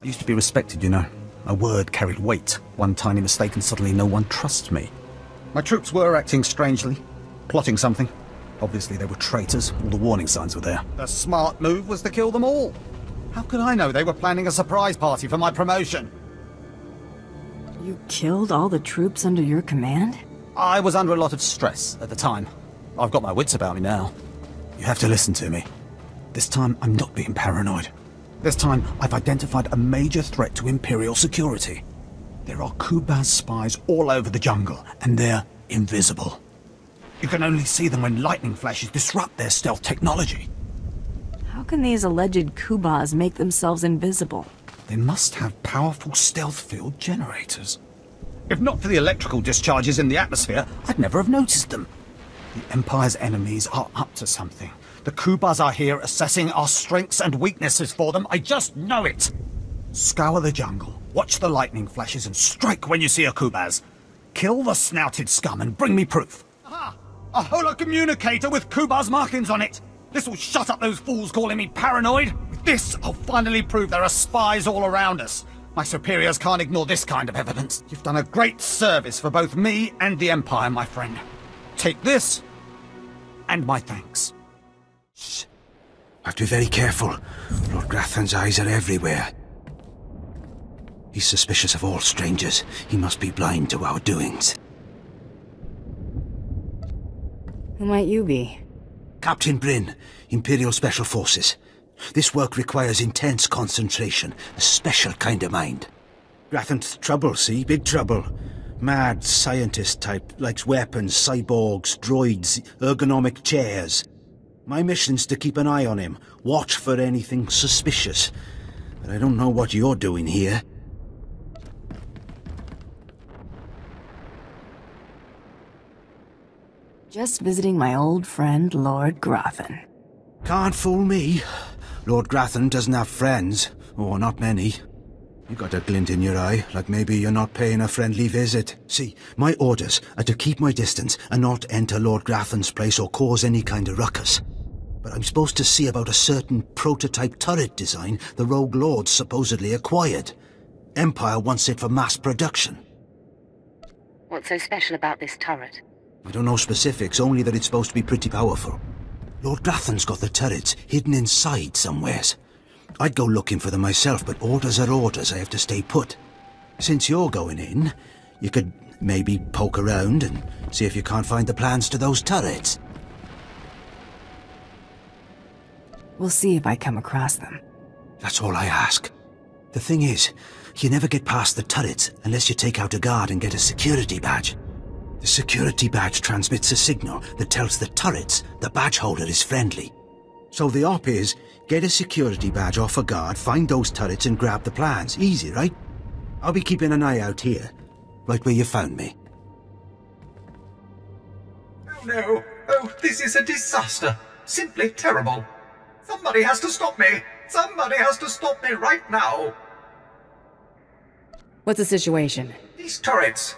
Used to be respected, you know. My word carried weight. One tiny mistake and suddenly no one trusts me. My troops were acting strangely, plotting something. Obviously they were traitors, all the warning signs were there. The smart move was to kill them all. How could I know they were planning a surprise party for my promotion? You killed all the troops under your command? I was under a lot of stress at the time. I've got my wits about me now. You have to listen to me. This time, I'm not being paranoid. This time, I've identified a major threat to Imperial security. There are Kubaz spies all over the jungle, and they're invisible. You can only see them when lightning flashes disrupt their stealth technology. How can these alleged Kubaz make themselves invisible? They must have powerful stealth field generators. If not for the electrical discharges in the atmosphere, I'd never have noticed them. The Empire's enemies are up to something. The Kubaz are here assessing our strengths and weaknesses for them. I just know it. Scour the jungle, watch the lightning flashes, and strike when you see a Kubaz. Kill the snouted scum and bring me proof. Aha! A holocommunicator with Kubaz markings on it. This will shut up those fools calling me paranoid. With this, I'll finally prove there are spies all around us. My superiors can't ignore this kind of evidence. You've done a great service for both me and the Empire, my friend. Take this, and my thanks. Shh. Have to be very careful. Lord Grathan's eyes are everywhere. He's suspicious of all strangers. He must be blind to our doings. Who might you be? Captain Bryn, Imperial Special Forces. This work requires intense concentration, a special kind of mind. Grathan's trouble, see? Big trouble. Mad scientist type, likes weapons, cyborgs, droids, ergonomic chairs. My mission's to keep an eye on him, watch for anything suspicious. But I don't know what you're doing here. Just visiting my old friend, Lord Grathan. Can't fool me. Lord Grathan doesn't have friends, or not many. You got a glint in your eye, like maybe you're not paying a friendly visit. See, my orders are to keep my distance and not enter Lord Grathan's place or cause any kind of ruckus. But I'm supposed to see about a certain prototype turret design the Rogue Lords supposedly acquired. Empire wants it for mass production. What's so special about this turret? I don't know specifics, only that it's supposed to be pretty powerful. Lord Grathan's got the turrets hidden inside somewheres. I'd go looking for them myself, but orders are orders. I have to stay put. Since you're going in, you could maybe poke around and see if you can't find the plans to those turrets. We'll see if I come across them. That's all I ask. The thing is, you never get past the turrets unless you take out a guard and get a security badge. The security badge transmits a signal that tells the turrets the badge holder is friendly. So the op is, get a security badge off a guard, find those turrets and grab the plans. Easy, right? I'll be keeping an eye out here, right where you found me. Oh no! Oh, this is a disaster! Simply terrible! Somebody has to stop me! Somebody has to stop me right now! What's the situation? These turrets!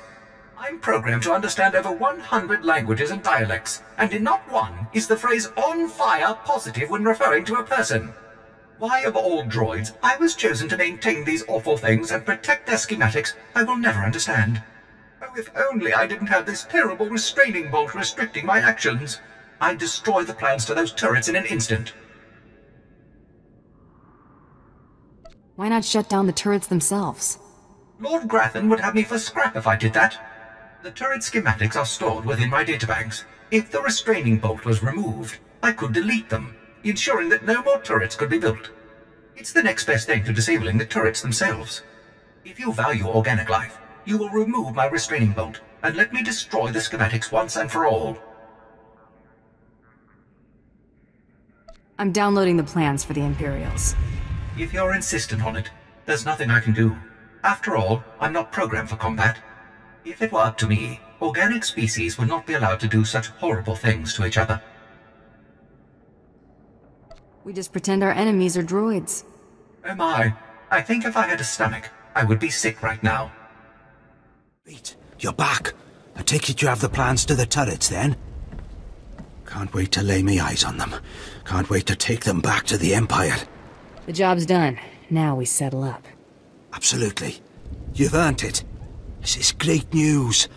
I'm programmed to understand over 100 languages and dialects, and in not one is the phrase "on fire" positive when referring to a person. Why, of all droids, I was chosen to maintain these awful things and protect their schematics, I will never understand. Oh, if only I didn't have this terrible restraining bolt restricting my actions. I'd destroy the plans to those turrets in an instant. Why not shut down the turrets themselves? Lord Grathan would have me for scrap if I did that. The turret schematics are stored within my databanks. If the restraining bolt was removed, I could delete them, ensuring that no more turrets could be built. It's the next best thing to disabling the turrets themselves. If you value organic life, you will remove my restraining bolt, and let me destroy the schematics once and for all. I'm downloading the plans for the Imperials. If you're insistent on it, there's nothing I can do. After all, I'm not programmed for combat. If it were up to me, organic species would not be allowed to do such horrible things to each other. We just pretend our enemies are droids. Oh my, I think if I had a stomach, I would be sick right now. Wait, you're back. I take it you have the plans to the turrets then? Can't wait to lay me eyes on them. Can't wait to take them back to the Empire. The job's done. Now we settle up. Absolutely. You've earned it. This is great news.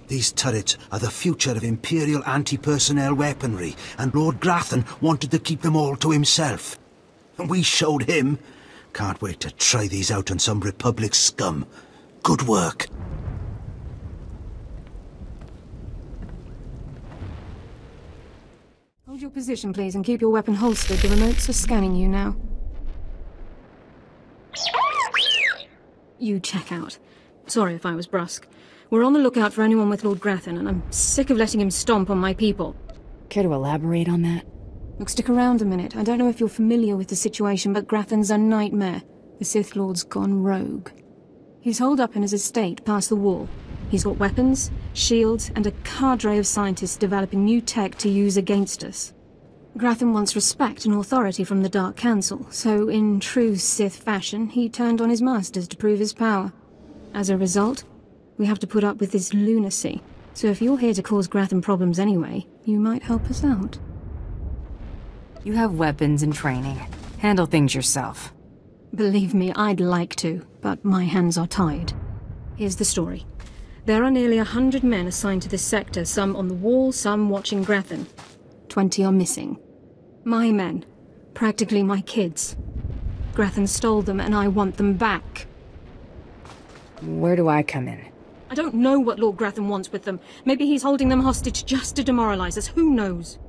These turrets are the future of Imperial anti-personnel weaponry, and Lord Grathan wanted to keep them all to himself. And we showed him. Can't wait to try these out on some Republic scum. Good work. Hold your position, please, and keep your weapon holstered. The remotes are scanning you now. You check out. Sorry if I was brusque. We're on the lookout for anyone with Lord Grathan, and I'm sick of letting him stomp on my people. Care to elaborate on that? Look, stick around a minute. I don't know if you're familiar with the situation, but Grathan's a nightmare. The Sith Lord's gone rogue. He's holed up in his estate past the wall. He's got weapons, shields, and a cadre of scientists developing new tech to use against us. Grathan wants respect and authority from the Dark Council, so in true Sith fashion, he turned on his masters to prove his power. As a result, we have to put up with this lunacy. So if you're here to cause Grathan problems anyway, you might help us out. You have weapons and training. Handle things yourself. Believe me, I'd like to, but my hands are tied. Here's the story. There are nearly 100 men assigned to this sector, some on the wall, some watching Grathan. 20 are missing. My men. Practically my kids. Grathan stole them, and I want them back. Where do I come in? I don't know what Lord Grathan wants with them. Maybe he's holding them hostage just to demoralize us, who knows?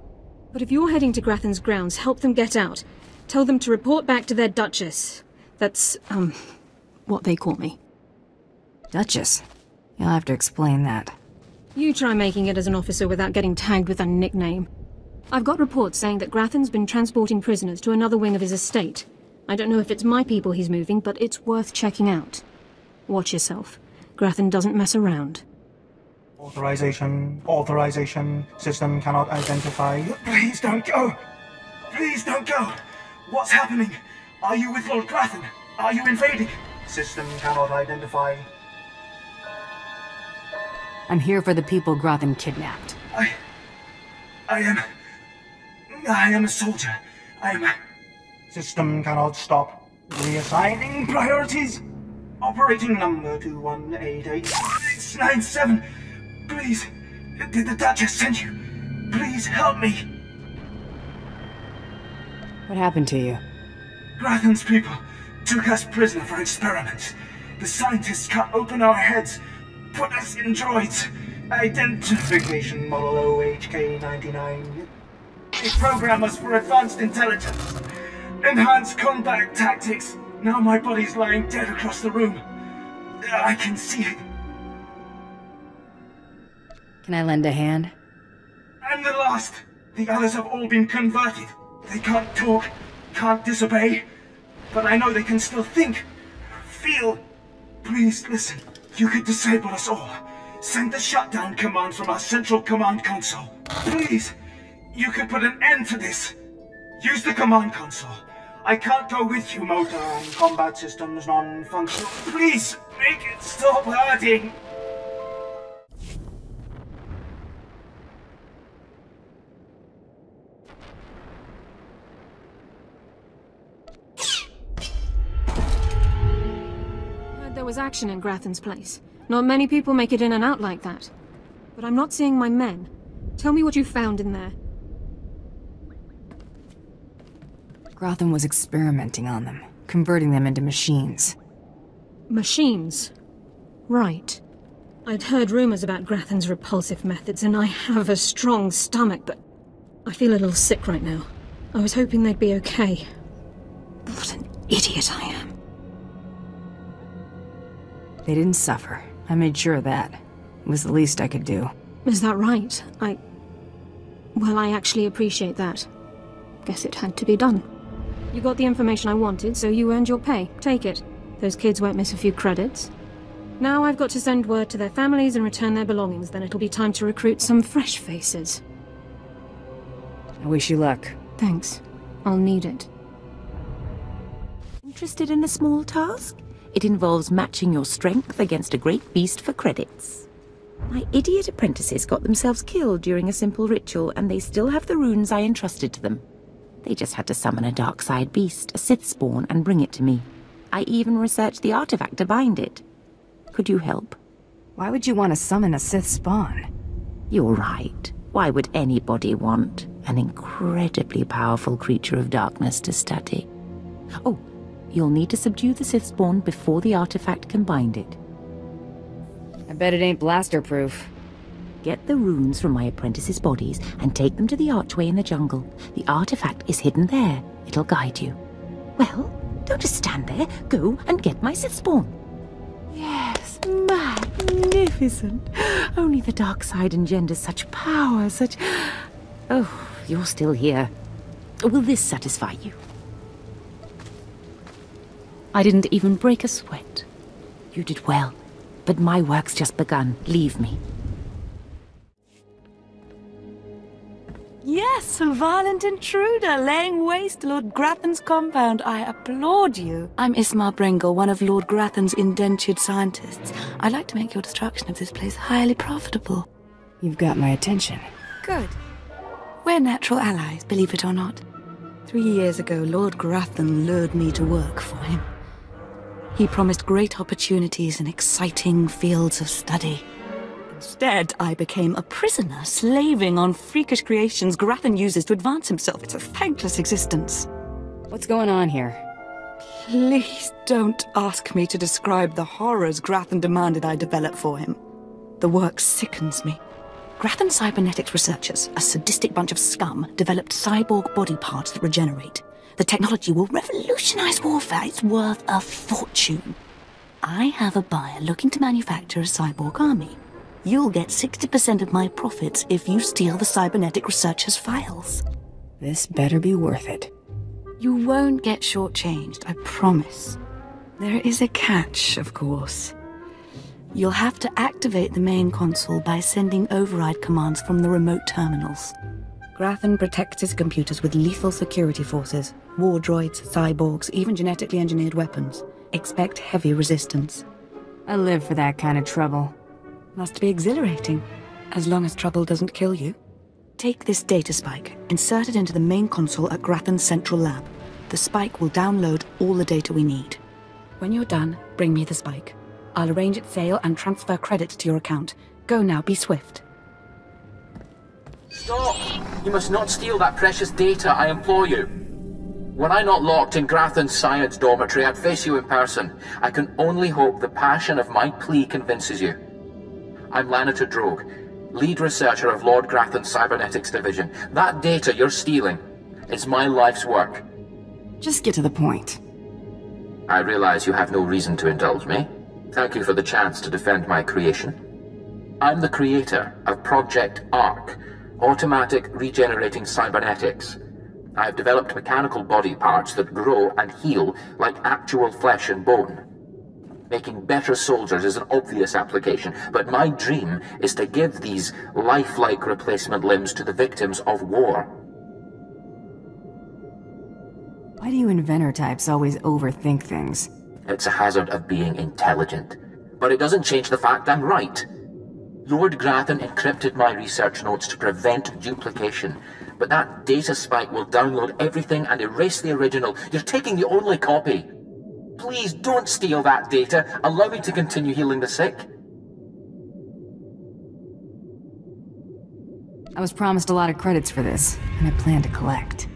But if you're heading to Grathan's grounds, help them get out. Tell them to report back to their Duchess. That's, what they call me. Duchess? You'll have to explain that. You try making it as an officer without getting tagged with a nickname. I've got reports saying that Grathan's been transporting prisoners to another wing of his estate. I don't know if it's my people he's moving, but it's worth checking out. Watch yourself. Grathan doesn't mess around. Authorization. System cannot identify. Please don't go! Please don't go! What's happening? Are you with Lord Grathan? Are you invading? System cannot identify. I'm here for the people Grathan kidnapped. I am a soldier. System cannot stop. Reassigning priorities. Operating number 2188697. Please, did the Duchess send you? Please help me. What happened to you? Grathan's people took us prisoner for experiments. The scientists cut open our heads, put us in droids. Identification model OHK99. They program us for advanced intelligence. Enhanced combat tactics. Now my body's lying dead across the room. I can see it. Can I lend a hand? I'm the last. The others have all been converted. They can't talk, can't disobey. But I know they can still think, feel. Please listen. You could disable us all. Send the shutdown command from our central command console. Please. You could put an end to this. Use the command console. I can't go with you, motor and combat systems non-functional. Please, make it stop hurting. Heard there was action in Grathan's place. Not many people make it in and out like that. But I'm not seeing my men. Tell me what you found in there. Grathan was experimenting on them, converting them into machines. Machines? Right. I'd heard rumors about Grathan's repulsive methods, and I have a strong stomach, but I feel a little sick right now. I was hoping they'd be okay. What an idiot I am. They didn't suffer. I made sure of that. It was the least I could do. Is that right? Well, I actually appreciate that. Guess it had to be done. You got the information I wanted, so you earned your pay. Take it. Those kids won't miss a few credits. Now I've got to send word to their families and return their belongings, then it'll be time to recruit some fresh faces. I wish you luck. Thanks. I'll need it. Interested in a small task? It involves matching your strength against a great beast for credits. My idiot apprentices got themselves killed during a simple ritual, and they still have the runes I entrusted to them. They just had to summon a dark side beast, a Sith spawn, and bring it to me. I even researched the artifact to bind it. Could you help? Why would you want to summon a Sith spawn? You're right. Why would anybody want an incredibly powerful creature of darkness to study? Oh, you'll need to subdue the Sith spawn before the artifact can bind it. I bet it ain't blaster-proof. Get the runes from my apprentices' bodies and take them to the archway in the jungle. The artifact is hidden there. It'll guide you. Well, don't just stand there. Go and get my Sith spawn. Yes, magnificent. Only the dark side engenders such power, such... Oh, you're still here. Will this satisfy you? I didn't even break a sweat. You did well, but my work's just begun. Leave me. Yes, a violent intruder laying waste to Lord Grathan's compound. I applaud you. I'm Ismar Bringle, one of Lord Grathan's indentured scientists. I'd like to make your destruction of this place highly profitable. You've got my attention. Good. We're natural allies, believe it or not. 3 years ago, Lord Grathan lured me to work for him. He promised great opportunities and exciting fields of study. Instead, I became a prisoner, slaving on freakish creations Grathan uses to advance himself. It's a thankless existence. What's going on here? Please don't ask me to describe the horrors Grathan demanded I develop for him. The work sickens me. Grathan Cybernetics researchers, a sadistic bunch of scum, developed cyborg body parts that regenerate. The technology will revolutionize warfare. It's worth a fortune. I have a buyer looking to manufacture a cyborg army. You'll get 60% of my profits if you steal the cybernetic researchers' files. This better be worth it. You won't get shortchanged, I promise. There is a catch, of course. You'll have to activate the main console by sending override commands from the remote terminals. Grathan protects his computers with lethal security forces, war droids, cyborgs, even genetically engineered weapons. Expect heavy resistance. I live for that kind of trouble. Must be exhilarating, as long as trouble doesn't kill you. Take this data spike, insert it into the main console at Grathan's central lab. The spike will download all the data we need. When you're done, bring me the spike. I'll arrange its sale and transfer credits to your account. Go now, be swift. Stop! You must not steal that precious data, I implore you. Were I not locked in Grathan's science dormitory, I'd face you in person. I can only hope the passion of my plea convinces you. I'm Lanator Drogue, lead researcher of Lord Grathan's Cybernetics division. That data you're stealing is my life's work. Just get to the point. I realize you have no reason to indulge me. Thank you for the chance to defend my creation. I'm the creator of Project ARC, Automatic Regenerating Cybernetics. I've developed mechanical body parts that grow and heal like actual flesh and bone. Making better soldiers is an obvious application, but my dream is to give these lifelike replacement limbs to the victims of war. Why do you inventor types always overthink things? It's a hazard of being intelligent. But it doesn't change the fact I'm right. Lord Grathan encrypted my research notes to prevent duplication, but that data spike will download everything and erase the original. You're taking the only copy. Please don't steal that data. Allow me to continue healing the sick. I was promised a lot of credits for this, and I plan to collect.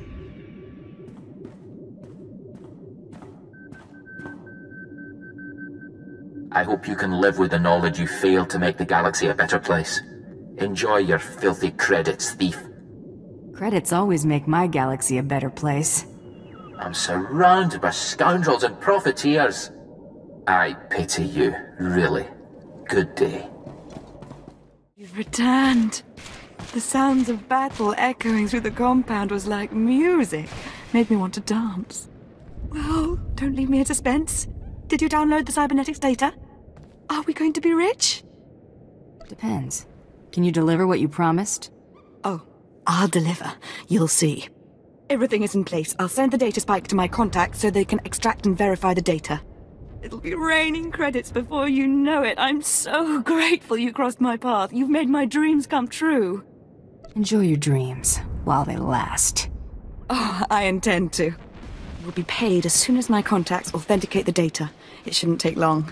I hope you can live with the knowledge you failed to make the galaxy a better place. Enjoy your filthy credits, thief. Credits always make my galaxy a better place. I'm surrounded by scoundrels and profiteers. I pity you, really. Good day. You've returned. The sounds of battle echoing through the compound was like music. Made me want to dance. Well, don't leave me in suspense. Did you download the cybernetics data? Are we going to be rich? Depends. Can you deliver what you promised? Oh, I'll deliver. You'll see. Everything is in place. I'll send the data spike to my contacts so they can extract and verify the data. It'll be raining credits before you know it. I'm so grateful you crossed my path. You've made my dreams come true. Enjoy your dreams, while they last. Oh, I intend to. will be paid as soon as my contacts authenticate the data. It shouldn't take long.